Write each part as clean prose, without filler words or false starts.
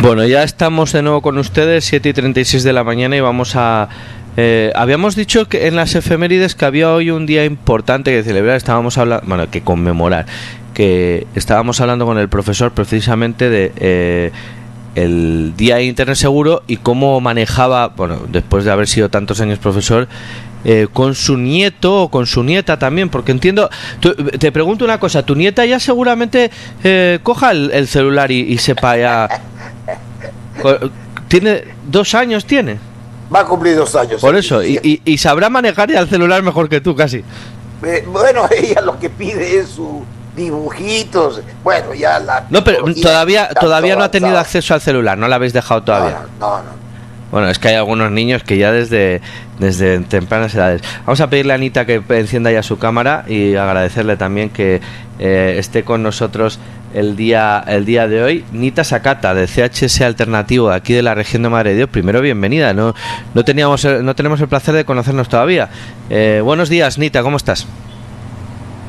Bueno, ya estamos de nuevo con ustedes, 7:36 de la mañana, y vamos a... habíamos dicho que en las efemérides que había hoy un día importante que celebrar, estábamos hablando, bueno, que conmemorar, que estábamos hablando con el profesor precisamente de el Día de Internet Seguro y cómo manejaba, bueno, después de haber sido tantos años profesor, con su nieto o con su nieta también, porque entiendo, te pregunto una cosa, tu nieta ya seguramente coja el celular y sepa ya... Tiene 2 años, tiene. Va a cumplir 2 años. Por eso, y sabrá manejar ya el celular mejor que tú, casi. Bueno, ella lo que pide es sus dibujitos. Bueno, ya la... No, pero todavía no ha tenido acceso al celular, no la habéis dejado todavía. No. Bueno, es que hay algunos niños que ya desde tempranas edades. Vamos a pedirle a Anita que encienda ya su cámara y agradecerle también que esté con nosotros el día de hoy. Nita Sakata, de CHS Alternativo, aquí de la región de Madre de Dios. Primero, bienvenida. No tenemos el placer de conocernos todavía. Buenos días, Nita, ¿cómo estás?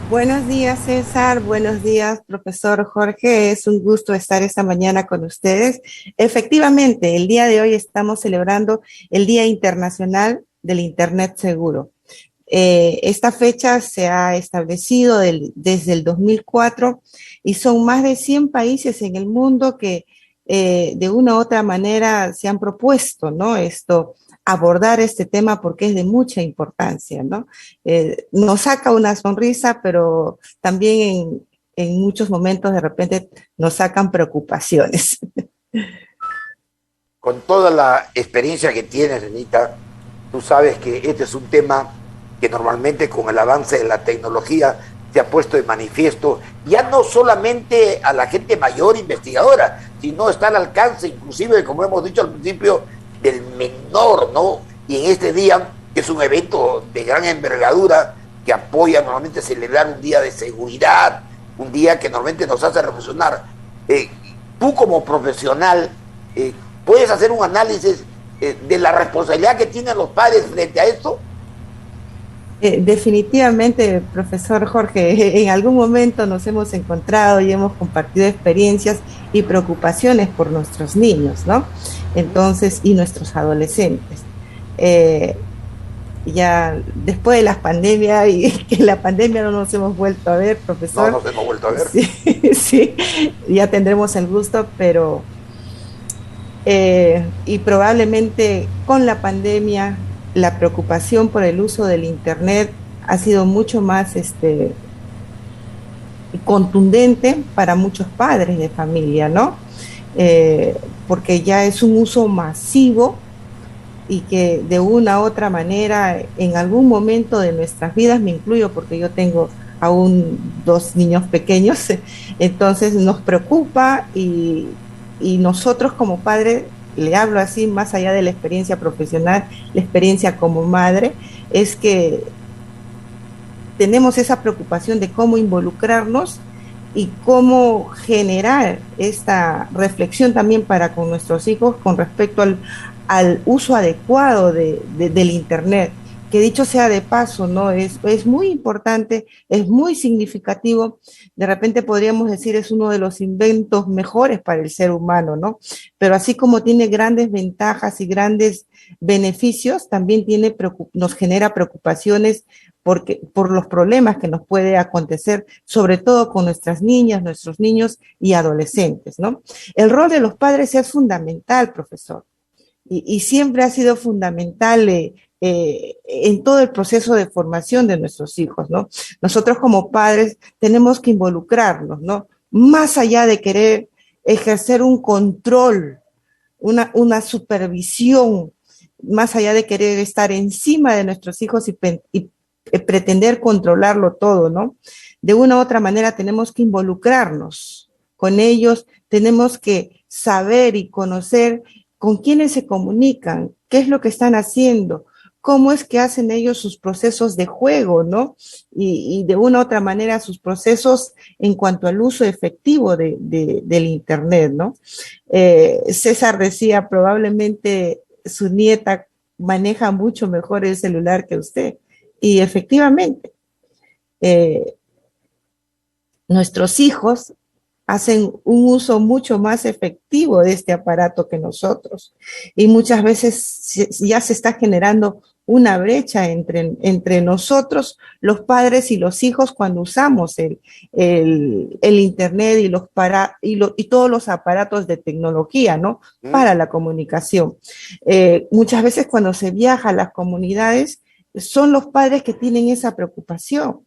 Buenos días, César. Buenos días, profesor Jorge. Es un gusto estar esta mañana con ustedes. Efectivamente, el día de hoy estamos celebrando el Día Internacional del Internet Seguro. Esta fecha se ha establecido desde el 2004 y son más de 100 países en el mundo que de una u otra manera se han propuesto, ¿no? Abordar este tema porque es de mucha importancia, ¿no? Nos saca una sonrisa, pero también en muchos momentos de repente nos sacan preocupaciones. Con toda la experiencia que tienes, Anita, tú sabes que este es un tema que normalmente con el avance de la tecnología se ha puesto de manifiesto, ya no solamente a la gente mayor investigadora, sino está al alcance, inclusive, como hemos dicho al principio, del menor, ¿no? Y en este día, que es un evento de gran envergadura, que apoya normalmente celebrar un día de seguridad, un día que normalmente nos hace reflexionar. Tú como profesional, ¿puedes hacer un análisis de la responsabilidad que tienen los padres frente a esto? Definitivamente, profesor Jorge, en algún momento nos hemos encontrado y hemos compartido experiencias y preocupaciones por nuestros niños, ¿no? Entonces, y nuestros adolescentes. Ya después de la pandemia, y que la pandemia no nos hemos vuelto a ver, profesor. No nos hemos vuelto a ver. Sí, ya tendremos el gusto, pero y probablemente con la pandemia la preocupación por el uso del Internet ha sido mucho más contundente para muchos padres de familia, ¿no? Porque ya es un uso masivo y que de una u otra manera en algún momento de nuestras vidas, me incluyo porque yo tengo aún 2 niños pequeños, entonces nos preocupa y nosotros como padres, le hablo así más allá de la experiencia profesional, la experiencia como madre, es que tenemos esa preocupación de cómo involucrarnos y cómo generar esta reflexión también para con nuestros hijos con respecto al uso adecuado del Internet, que dicho sea de paso, ¿no? Es muy importante, es muy significativo, de repente podríamos decir es uno de los inventos mejores para el ser humano, ¿no? Pero así como tiene grandes ventajas y grandes beneficios, también nos genera preocupaciones por los problemas que nos puede acontecer, sobre todo con nuestras niñas, nuestros niños y adolescentes, ¿no? El rol de los padres es fundamental, profesor, y siempre ha sido fundamental en todo el proceso de formación de nuestros hijos, ¿no? Nosotros como padres tenemos que involucrarnos, ¿no? Más allá de querer ejercer un control, una supervisión, más allá de querer estar encima de nuestros hijos y pretender controlarlo todo, ¿no? De una u otra manera tenemos que involucrarnos con ellos, tenemos que saber y conocer con quiénes se comunican, qué es lo que están haciendo, cómo es que hacen ellos sus procesos de juego, ¿no? Y de una u otra manera sus procesos en cuanto al uso efectivo del Internet, ¿no? César decía, probablemente su nieta maneja mucho mejor el celular que usted. Y efectivamente, nuestros hijos hacen un uso mucho más efectivo de este aparato que nosotros. Y muchas veces ya se está generando una brecha entre nosotros, los padres y los hijos, cuando usamos el Internet y todos los aparatos de tecnología, ¿no? Para la comunicación. Muchas veces cuando se viaja a las comunidades, son los padres que tienen esa preocupación.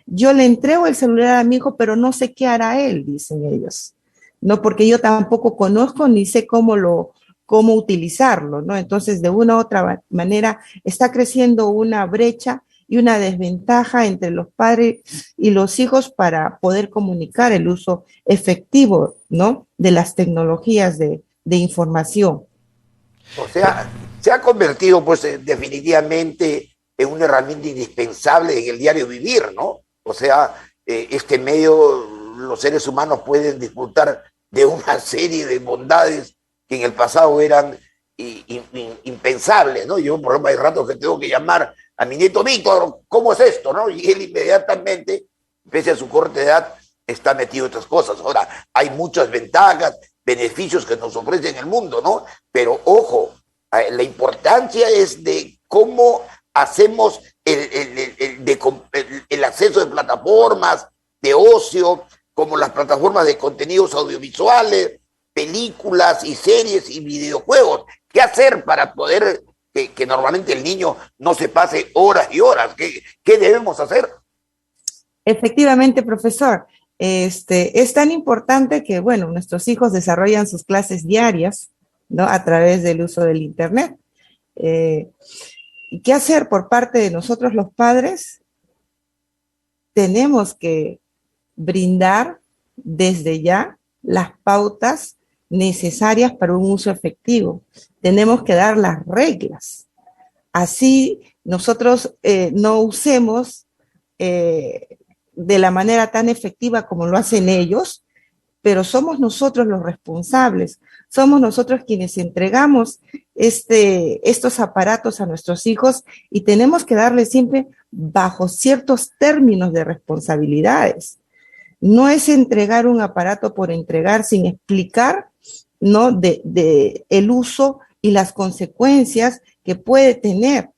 Yo le entrego el celular a mi hijo, pero no sé qué hará él, dicen ellos. No, porque yo tampoco conozco ni sé cómo utilizarlo, ¿no? Entonces, de una u otra manera, está creciendo una brecha y una desventaja entre los padres y los hijos para poder comunicar el uso efectivo, ¿no? De las tecnologías de información. O sea, se ha convertido, pues, definitivamente en una herramienta indispensable en el diario vivir, ¿no? O sea, este medio, los seres humanos pueden disfrutar de una serie de bondades que en el pasado eran impensables, ¿no? Yo, por ejemplo, hay ratos que tengo que llamar a mi nieto Víctor, ¿cómo es esto, no? Y él inmediatamente, pese a su corta edad, está metido en otras cosas. Ahora, hay muchas ventajas, beneficios que nos ofrecen el mundo, ¿no? Pero, ojo, la importancia es de cómo hacemos el acceso de plataformas de ocio, como las plataformas de contenidos audiovisuales, películas y series y videojuegos. ¿Qué hacer para poder que normalmente el niño no se pase horas y horas? ¿Qué debemos hacer? Efectivamente, profesor. Es tan importante que, bueno, nuestros hijos desarrollan sus clases diarias, ¿no? A través del uso del Internet. ¿Qué hacer por parte de nosotros los padres? Tenemos que brindar desde ya las pautas necesarias para un uso efectivo. Tenemos que dar las reglas. Así nosotros no usemos de la manera tan efectiva como lo hacen ellos, pero somos nosotros los responsables, somos nosotros quienes entregamos estos aparatos a nuestros hijos y tenemos que darles siempre bajo ciertos términos de responsabilidades. No es entregar un aparato por entregar sin explicar, ¿no? de el uso y las consecuencias que puede tener,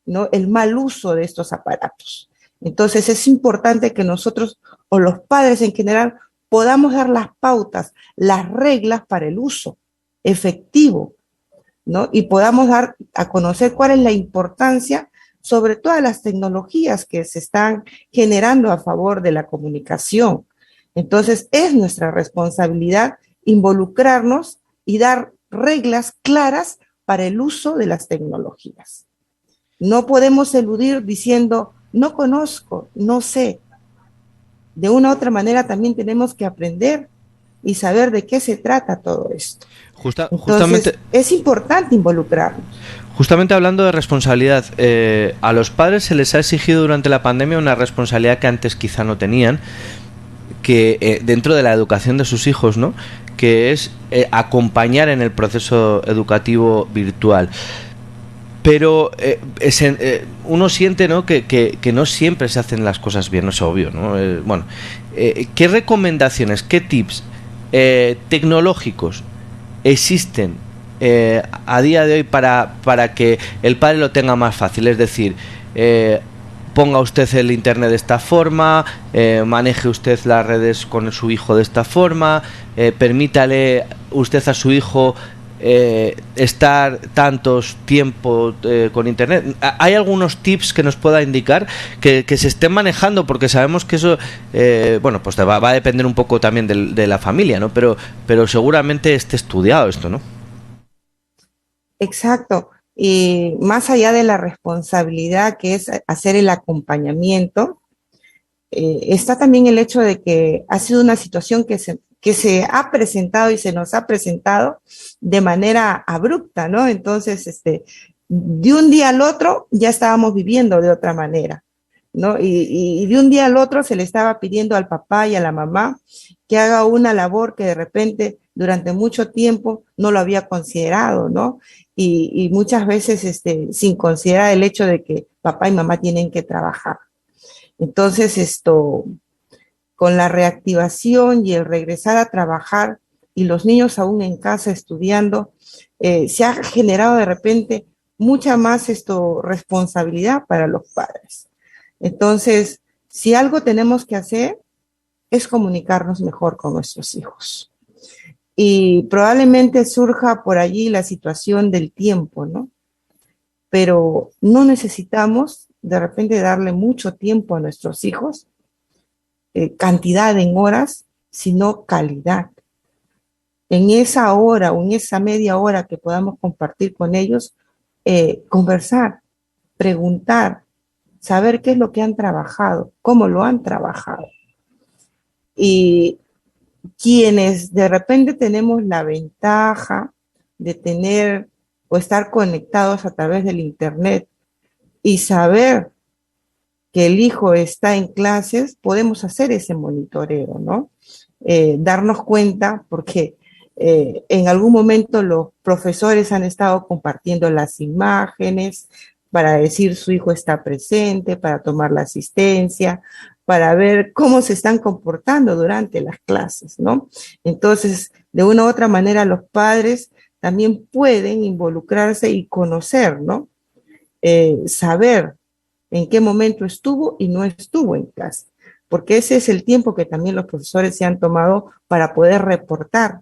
¿no? El mal uso de estos aparatos. Entonces es importante que nosotros o los padres en general podamos dar las pautas, las reglas para el uso efectivo, ¿no? Y podamos dar a conocer cuál es la importancia sobre todas las tecnologías que se están generando a favor de la comunicación. Entonces es nuestra responsabilidad involucrarnos y dar reglas claras para el uso de las tecnologías. No podemos eludir diciendo, no conozco, no sé. De una u otra manera también tenemos que aprender y saber de qué se trata todo esto. Entonces, es importante involucrarnos. Justamente hablando de responsabilidad, a los padres se les ha exigido durante la pandemia una responsabilidad que antes quizá no tenían, que dentro de la educación de sus hijos, ¿no? Que es acompañar en el proceso educativo virtual. Pero uno siente, ¿no? que no siempre se hacen las cosas bien, no es obvio, ¿no? ¿Qué recomendaciones, qué tips tecnológicos existen a día de hoy para que el padre lo tenga más fácil? Es decir, ponga usted el internet de esta forma, maneje usted las redes con su hijo de esta forma, permítale usted a su hijo estar tantos tiempo con internet. ¿Hay algunos tips que nos pueda indicar que se estén manejando? Porque sabemos que eso bueno, pues va a depender un poco también de la familia, ¿no? Pero seguramente esté estudiado esto, ¿no? Exacto. Y más allá de la responsabilidad que es hacer el acompañamiento, está también el hecho de que ha sido una situación que se ha presentado y se nos ha presentado de manera abrupta, ¿no? Entonces, de un día al otro ya estábamos viviendo de otra manera, ¿no? Y de un día al otro se le estaba pidiendo al papá y a la mamá que haga una labor que de repente durante mucho tiempo no lo había considerado, ¿no? Y muchas veces sin considerar el hecho de que papá y mamá tienen que trabajar. Entonces, con la reactivación y el regresar a trabajar y los niños aún en casa estudiando, se ha generado de repente mucha más responsabilidad para los padres. Entonces, si algo tenemos que hacer es comunicarnos mejor con nuestros hijos. Y probablemente surja por allí la situación del tiempo, ¿no? Pero no necesitamos de repente darle mucho tiempo a nuestros hijos, cantidad en horas, sino calidad. En esa hora o en esa media hora que podamos compartir con ellos, conversar, preguntar, saber qué es lo que han trabajado, cómo lo han trabajado. Y quienes de repente tenemos la ventaja de tener o estar conectados a través del internet y saber que el hijo está en clases, podemos hacer ese monitoreo, ¿no? Darnos cuenta, porque en algún momento los profesores han estado compartiendo las imágenes para decir su hijo está presente, para tomar la asistencia, para ver cómo se están comportando durante las clases, ¿no? Entonces, de una u otra manera, los padres también pueden involucrarse y conocer, ¿no? Saber en qué momento estuvo y no estuvo en clase, porque ese es el tiempo que también los profesores se han tomado para poder reportar,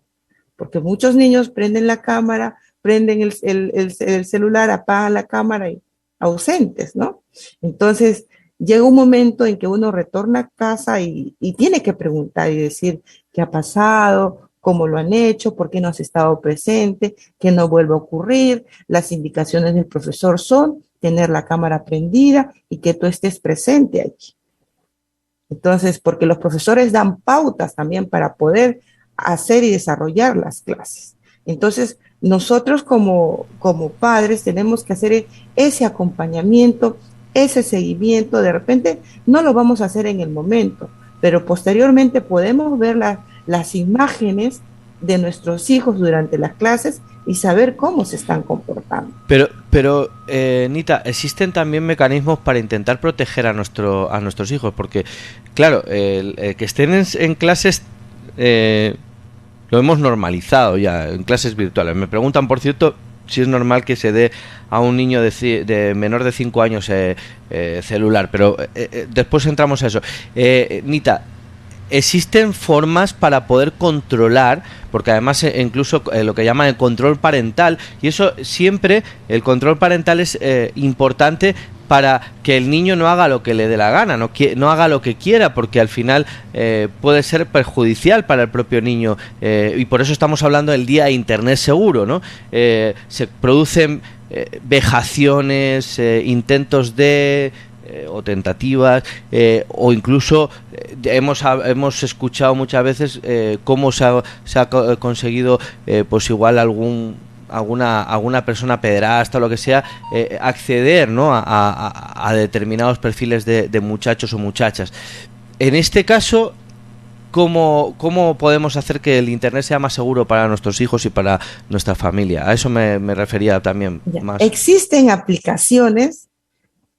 porque muchos niños prenden la cámara, prenden el celular, apagan la cámara y ausentes, ¿no? Entonces, llega un momento en que uno retorna a casa y tiene que preguntar y decir qué ha pasado, cómo lo han hecho, por qué no has estado presente, qué no vuelve a ocurrir. Las indicaciones del profesor son tener la cámara prendida y que tú estés presente allí. Entonces, porque los profesores dan pautas también para poder hacer y desarrollar las clases. Entonces, nosotros como padres tenemos que hacer ese acompañamiento, ese seguimiento. De repente no lo vamos a hacer en el momento, pero posteriormente podemos ver las imágenes de nuestros hijos durante las clases y saber cómo se están comportando. Pero Nita, existen también mecanismos para intentar proteger a nuestros hijos, porque claro, el que estén en clases lo hemos normalizado ya, en clases virtuales. Me preguntan, por cierto, si es normal que se dé a un niño de menor de 5 años celular, pero después entramos a eso. Nita, existen formas para poder controlar, porque además incluso lo que llaman el control parental, y eso siempre, el control parental es importante para que el niño no haga lo que le dé la gana, no haga lo que quiera, porque al final puede ser perjudicial para el propio niño, y por eso estamos hablando del Día de Internet Seguro, ¿no? Se producen vejaciones, intentos de o tentativas, o incluso hemos escuchado muchas veces cómo se ha conseguido pues igual alguna persona pederasta o lo que sea, acceder, ¿no?, a determinados perfiles de muchachos o muchachas. En este caso, ¿cómo podemos hacer que el internet sea más seguro para nuestros hijos y para nuestra familia? A eso me refería también más. Existen aplicaciones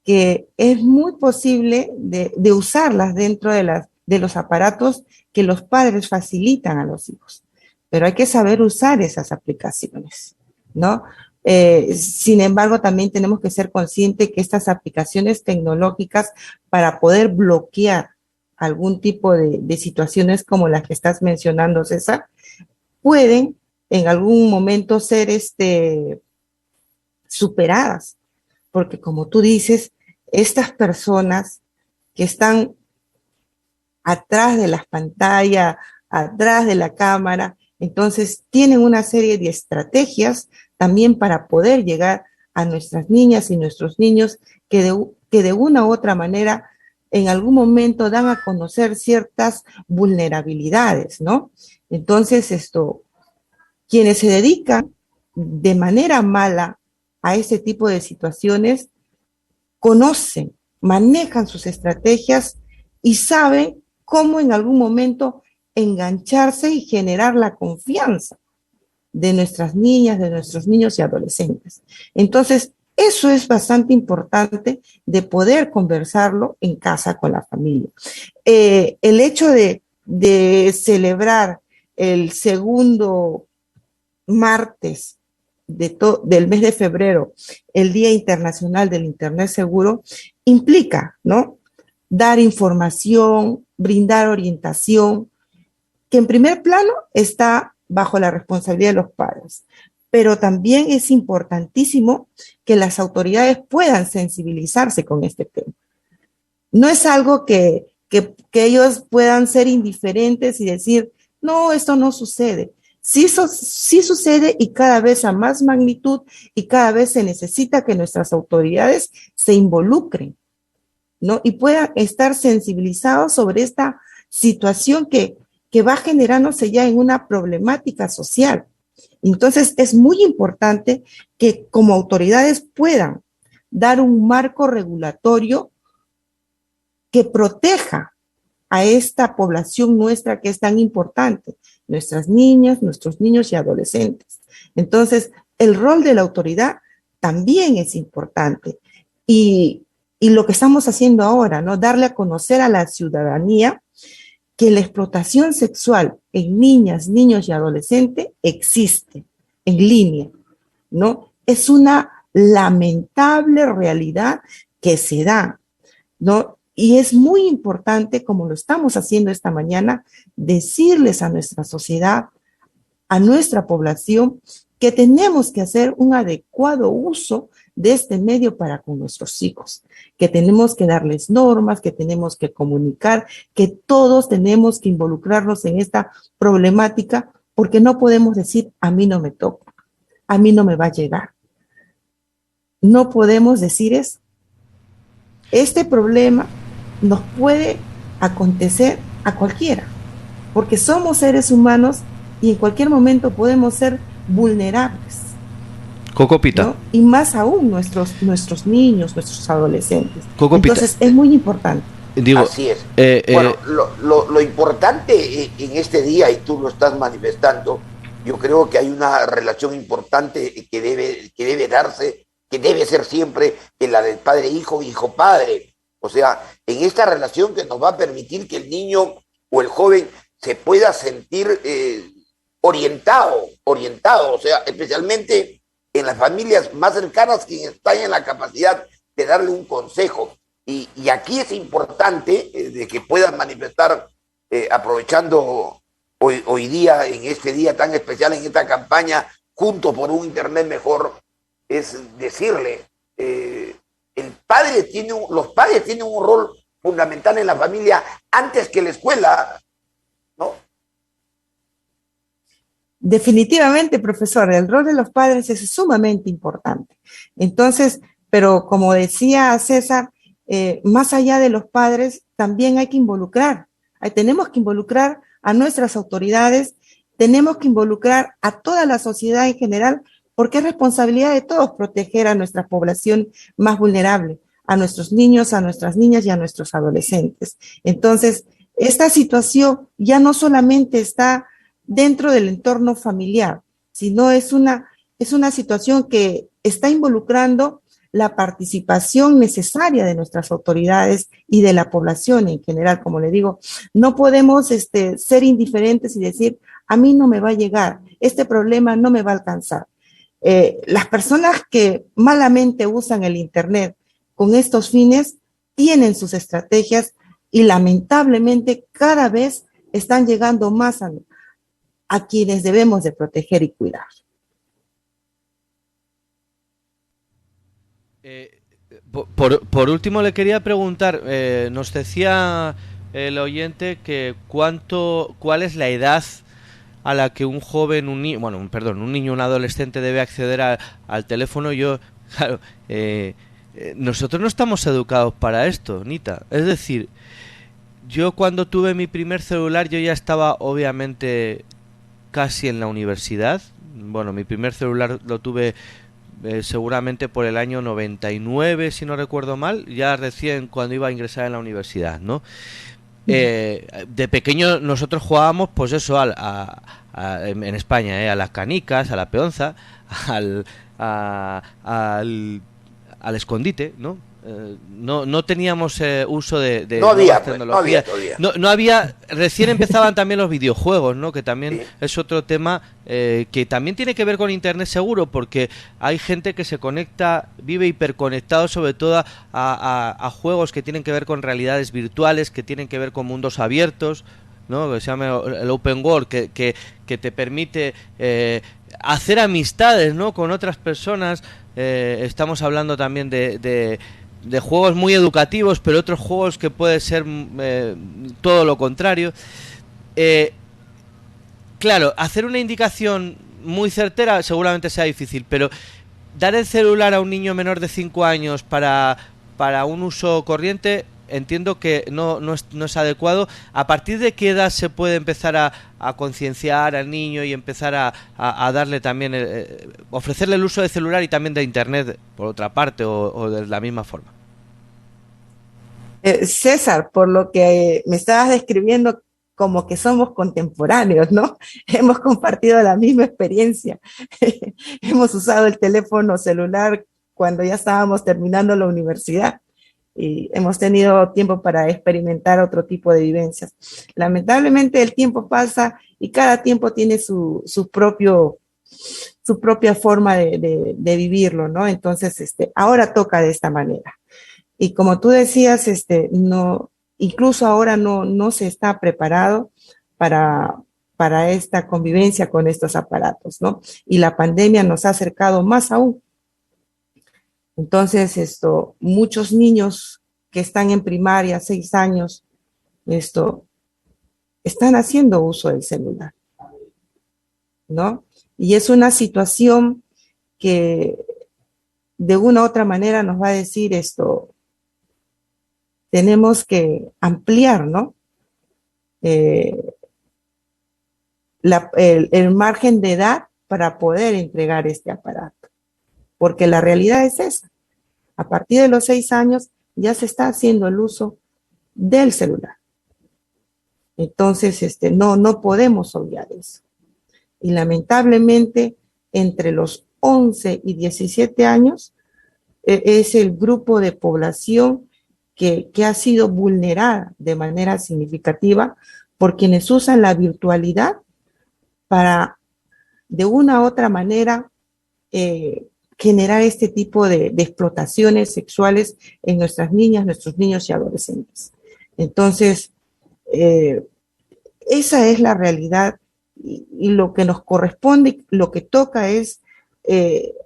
que es muy posible de usarlas dentro de los aparatos que los padres facilitan a los hijos, pero hay que saber usar esas aplicaciones, ¿no? Sin embargo, también tenemos que ser conscientes que estas aplicaciones tecnológicas, para poder bloquear algún tipo de situaciones como las que estás mencionando, César, pueden en algún momento ser superadas, porque como tú dices, estas personas que están atrás de las pantallas, atrás de la cámara, entonces tienen una serie de estrategias también para poder llegar a nuestras niñas y nuestros niños que de una u otra manera en algún momento dan a conocer ciertas vulnerabilidades, ¿no? Entonces quienes se dedican de manera mala a ese tipo de situaciones conocen, manejan sus estrategias y saben cómo en algún momento engancharse y generar la confianza de nuestras niñas, de nuestros niños y adolescentes. Entonces, Eso es bastante importante de poder conversarlo en casa con la familia. El hecho de celebrar el segundo martes del mes de febrero, el Día Internacional del Internet Seguro, implica, ¿no? Dar información, brindar orientación, que en primer plano está bajo la responsabilidad de los padres, pero también es importantísimo que las autoridades puedan sensibilizarse con este tema. No es algo que ellos puedan ser indiferentes y decir, no, esto no sucede. Sí, sí sucede, y cada vez a más magnitud, y cada vez se necesita que nuestras autoridades se involucren, ¿no? Y puedan estar sensibilizados sobre esta situación que va generándose ya en una problemática social. Entonces, es muy importante que como autoridades puedan dar un marco regulatorio que proteja a esta población nuestra que es tan importante, nuestras niñas, nuestros niños y adolescentes. Entonces, el rol de la autoridad también es importante. Y lo que estamos haciendo ahora, ¿no? Darle a conocer a la ciudadanía que la explotación sexual en niñas, niños y adolescentes existe en línea, ¿no? Es una lamentable realidad que se da, ¿no? Y es muy importante, como lo estamos haciendo esta mañana, decirles a nuestra sociedad, a nuestra población, que tenemos que hacer un adecuado uso de este medio para con nuestros hijos, que tenemos que darles normas, que tenemos que comunicar, que todos tenemos que involucrarnos en esta problemática, porque no podemos decir, a mí no me toca, a mí no me va a llegar. No podemos decir eso. Este problema nos puede acontecer a cualquiera, porque somos seres humanos y en cualquier momento podemos ser vulnerables. Cocopita. ¿No? Y más aún nuestros niños, nuestros adolescentes. Cocopita. Entonces es muy importante. Digo, así es. Bueno, lo importante en este día, y tú lo estás manifestando, yo creo que hay una relación importante que debe darse, que debe ser siempre la del padre-hijo, hijo-padre. O sea, en esta relación que nos va a permitir que el niño o el joven se pueda sentir orientado, o sea, especialmente en las familias más cercanas, quienes están en la capacidad de darle un consejo. Y aquí es importante de que puedan manifestar, aprovechando hoy día, en este día tan especial, en esta campaña, Juntos por un Internet Mejor, es decirle, los padres tienen un rol fundamental en la familia antes que la escuela, ¿no? Definitivamente, profesor, el rol de los padres es sumamente importante. Entonces, pero como decía César, más allá de los padres, también hay que involucrar. Tenemos que involucrar a nuestras autoridades, tenemos que involucrar a toda la sociedad en general, porque es responsabilidad de todos proteger a nuestra población más vulnerable, a nuestros niños, a nuestras niñas y a nuestros adolescentes. Entonces, esta situación ya no solamente está dentro del entorno familiar, sino es una situación que está involucrando la participación necesaria de nuestras autoridades y de la población en general. Como le digo, no podemos ser indiferentes y decir, a mí no me va a llegar, este problema no me va a alcanzar. Las personas que malamente usan el Internet con estos fines tienen sus estrategias y lamentablemente cada vez están llegando más a quienes debemos de proteger y cuidar. Por último le quería preguntar, nos decía el oyente que cuál es la edad a la que un joven, un niño, un adolescente debe acceder al teléfono. Claro, nosotros no estamos educados para esto, Nita. Es decir, yo cuando tuve mi primer celular, yo ya estaba obviamente casi en la universidad. Bueno, mi primer celular lo tuve seguramente por el año 99, si no recuerdo mal, ya recién cuando iba a ingresar en la universidad, ¿no? De pequeño nosotros jugábamos, pues eso, en España, a las canicas, a la peonza, al escondite, ¿no? No teníamos uso de no había, nuevas tecnologías. No había, recién empezaban también los videojuegos, ¿no? Que también es otro tema que también tiene que ver con internet seguro, porque hay gente que se conecta, vive hiperconectado sobre todo a juegos que tienen que ver con realidades virtuales, que tienen que ver con mundos abiertos, ¿no? Que se llama el open world, que te permite hacer amistades, ¿no? Con otras personas. Estamos hablando también de juegos muy educativos, pero otros juegos que puede ser todo lo contrario. Claro, hacer una indicación muy certera seguramente sea difícil, pero dar el celular a un niño menor de 5 años para un uso corriente, entiendo que no es adecuado. ¿A partir de qué edad se puede empezar a concienciar al niño y empezar a darle también, ofrecerle el uso de celular y también de internet, por otra parte, o de la misma forma? César, por lo que me estabas describiendo, como que somos contemporáneos, ¿no? Hemos compartido la misma experiencia. Hemos usado el teléfono celular cuando ya estábamos terminando la universidad y hemos tenido tiempo para experimentar otro tipo de vivencias. Lamentablemente el tiempo pasa y cada tiempo tiene su propia forma de vivirlo, ¿no? Entonces, ahora toca de esta manera. Y como tú decías, no, incluso ahora no se está preparado para esta convivencia con estos aparatos, ¿no? Y la pandemia nos ha acercado más aún. Entonces, muchos niños que están en primaria, 6 años, están haciendo uso del celular, ¿no? Y es una situación que de una u otra manera nos va a decir tenemos que ampliar, ¿no? El margen de edad para poder entregar este aparato. Porque la realidad es esa. A partir de los 6 años ya se está haciendo el uso del celular. Entonces, no podemos obviar eso. Y lamentablemente, entre los 11 y 17 años, es el grupo de población que ha sido vulnerada de manera significativa por quienes usan la virtualidad para, de una u otra manera, generar este tipo de explotaciones sexuales en nuestras niñas, nuestros niños y adolescentes. Entonces, esa es la realidad y lo que nos corresponde, lo que toca es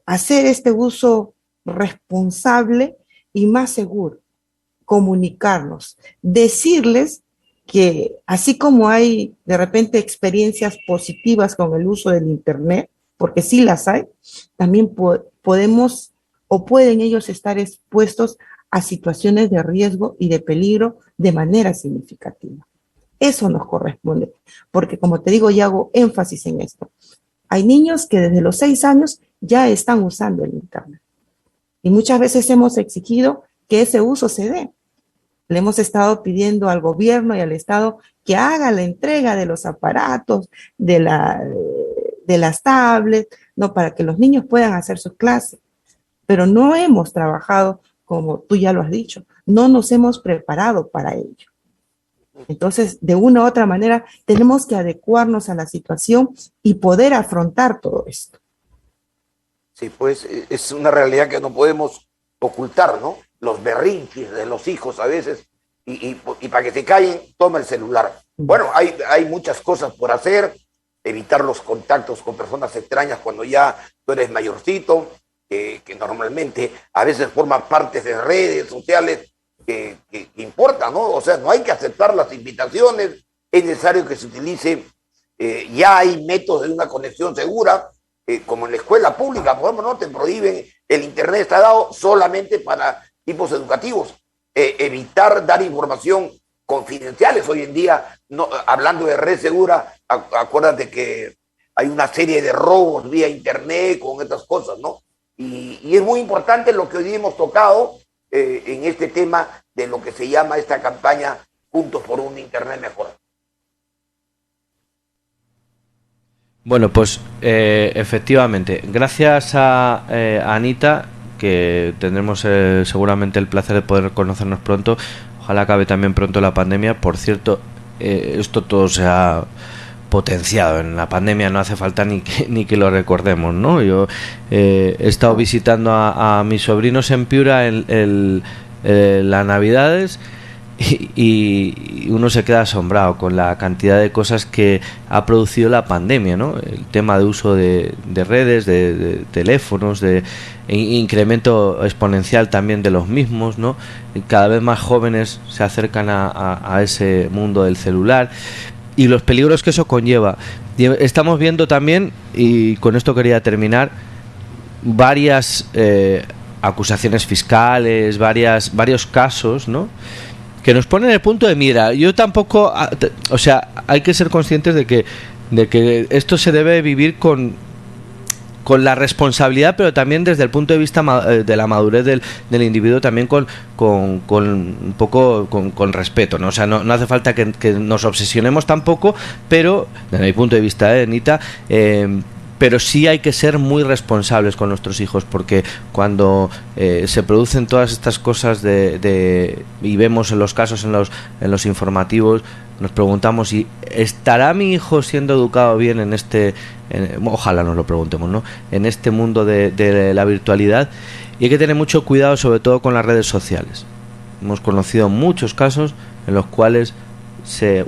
hacer este uso responsable y más seguro, comunicarnos, decirles que así como hay de repente experiencias positivas con el uso del internet, porque sí las hay, también podemos o pueden ellos estar expuestos a situaciones de riesgo y de peligro de manera significativa. Eso nos corresponde, porque como te digo, y hago énfasis en esto, hay niños que desde los 6 años ya están usando el internet. Y muchas veces hemos exigido que ese uso se dé. Le hemos estado pidiendo al gobierno y al Estado que haga la entrega de los aparatos, de las tablets, ¿no? Para que los niños puedan hacer sus clases. Pero no hemos trabajado, como tú ya lo has dicho, no nos hemos preparado para ello. Entonces, de una u otra manera, tenemos que adecuarnos a la situación y poder afrontar todo esto. Sí, pues es una realidad que no podemos ocultar, ¿no? Los berrinches de los hijos a veces, y para que se callen, toma el celular. Bueno, hay muchas cosas por hacer, evitar los contactos con personas extrañas cuando ya tú eres mayorcito, que normalmente a veces forman parte de redes sociales que importan, ¿no? O sea, no hay que aceptar las invitaciones, es necesario que se utilice, ya hay métodos de una conexión segura, como en la escuela pública, por ejemplo, no te prohíben, el internet está dado solamente para tipos educativos, evitar dar información confidenciales. Hoy en día, no, hablando de red segura, acuérdate que hay una serie de robos vía internet con estas cosas, ¿no? Y es muy importante lo que hoy hemos tocado en este tema de lo que se llama esta campaña Juntos por un Internet Mejor. Bueno, pues efectivamente, gracias a Anita, que tendremos seguramente el placer de poder conocernos pronto. Ojalá acabe también pronto la pandemia. Por cierto, esto todo se ha potenciado en la pandemia, no hace falta ni que lo recordemos, ¿no? Yo he estado visitando a mis sobrinos en Piura en las Navidades y uno se queda asombrado con la cantidad de cosas que ha producido la pandemia, ¿no? El tema de uso de redes, de teléfonos, de incremento exponencial también de los mismos, ¿no? Cada vez más jóvenes se acercan a ese mundo del celular y los peligros que eso conlleva. Estamos viendo también, y con esto quería terminar, varias acusaciones fiscales, varios casos, ¿no?, que nos ponen el punto de mira. Yo tampoco, o sea, hay que ser conscientes de que esto se debe vivir con la responsabilidad, pero también desde el punto de vista de la madurez del individuo, también con un poco con respeto, ¿no? O sea, no hace falta que nos obsesionemos tampoco, pero desde mi punto de vista, Anita, pero sí hay que ser muy responsables con nuestros hijos, porque cuando se producen todas estas cosas y vemos en los casos en los informativos, nos preguntamos si estará mi hijo siendo educado bien ojalá nos lo preguntemos, ¿no?, en este mundo de la virtualidad. Y hay que tener mucho cuidado, sobre todo con las redes sociales. Hemos conocido muchos casos en los cuales se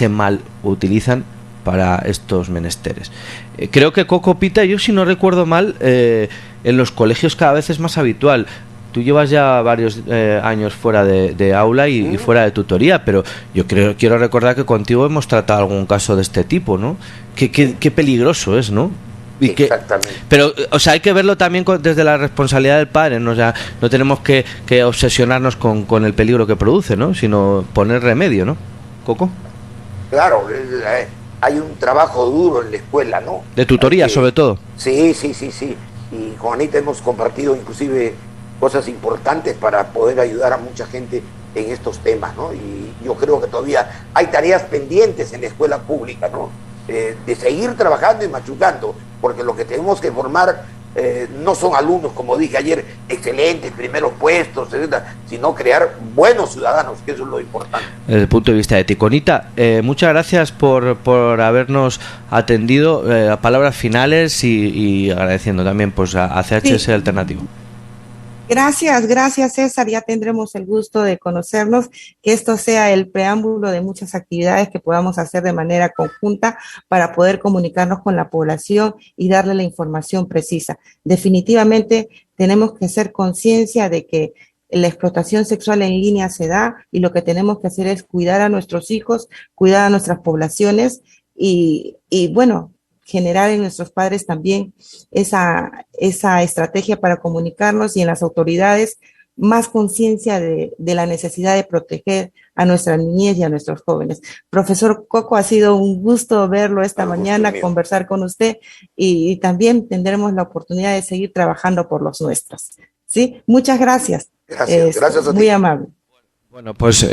mal utilizan para estos menesteres. Creo que Coco Pita, yo si no recuerdo mal, en los colegios cada vez es más habitual. Tú llevas ya varios años fuera de aula y fuera de tutoría, pero yo quiero recordar que contigo hemos tratado algún caso de este tipo, ¿no? Qué peligroso es, ¿no? Exactamente. Pero, o sea, hay que verlo también desde la responsabilidad del padre, ¿no? O sea, no tenemos que obsesionarnos con el peligro que produce, ¿no?, sino poner remedio, ¿no? ¿Coco? Claro, hay un trabajo duro en la escuela, ¿no? De tutoría, sobre todo. Sí. Y con Anita hemos compartido inclusive cosas importantes para poder ayudar a mucha gente en estos temas, ¿no? Y yo creo que todavía hay tareas pendientes en la escuela pública, ¿no? De seguir trabajando y machucando, porque lo que tenemos que formar no son alumnos, como dije ayer, excelentes, primeros puestos, etcétera, sino crear buenos ciudadanos, que eso es lo importante. Desde el punto de vista ético. Anita, muchas gracias por habernos atendido. Palabras finales y agradeciendo también pues a CHS Alternativo. Gracias César, ya tendremos el gusto de conocernos, que esto sea el preámbulo de muchas actividades que podamos hacer de manera conjunta para poder comunicarnos con la población y darle la información precisa. Definitivamente tenemos que hacer conciencia de que la explotación sexual en línea se da y lo que tenemos que hacer es cuidar a nuestros hijos, cuidar a nuestras poblaciones y bueno, generar en nuestros padres también esa estrategia para comunicarnos y en las autoridades más conciencia de la necesidad de proteger a nuestra niñez y a nuestros jóvenes. Profesor Coco, ha sido un gusto verlo esta mañana, conversar con usted y también tendremos la oportunidad de seguir trabajando por los nuestros. ¿Sí? Muchas gracias. Gracias a ti. Muy amable. Bueno, pues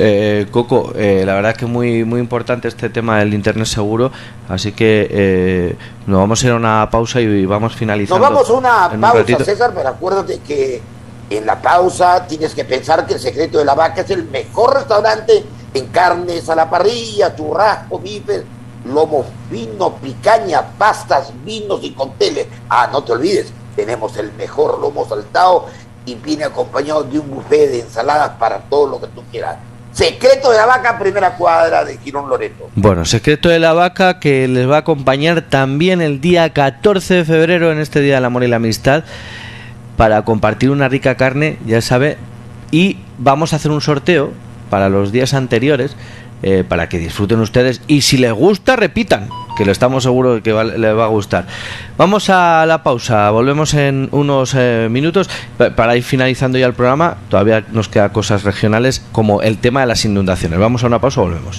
Coco, la verdad es que muy importante este tema del Internet seguro, así que nos vamos a ir a una pausa y vamos finalizando. Nos vamos a una pausa, César, pero acuérdate que en la pausa tienes que pensar que el Secreto de la Vaca es el mejor restaurante en carnes a la parrilla, churrasco, bifes, lomo fino, picaña, pastas, vinos y cócteles. No te olvides, tenemos el mejor lomo saltado y viene acompañado de un buffet de ensaladas para todo lo que tú quieras. Secreto de la Vaca, primera cuadra de Girón Loreto. Bueno, Secreto de la Vaca, que les va a acompañar también el día 14 de febrero, en este Día del Amor y la Amistad, para compartir una rica carne, ya sabe, y vamos a hacer un sorteo para los días anteriores, para que disfruten ustedes, y si les gusta, repitan, que lo estamos seguros de que les va a gustar. Vamos a la pausa, volvemos en unos minutos para ir finalizando ya el programa. Todavía nos quedan cosas regionales como el tema de las inundaciones. Vamos a una pausa, volvemos.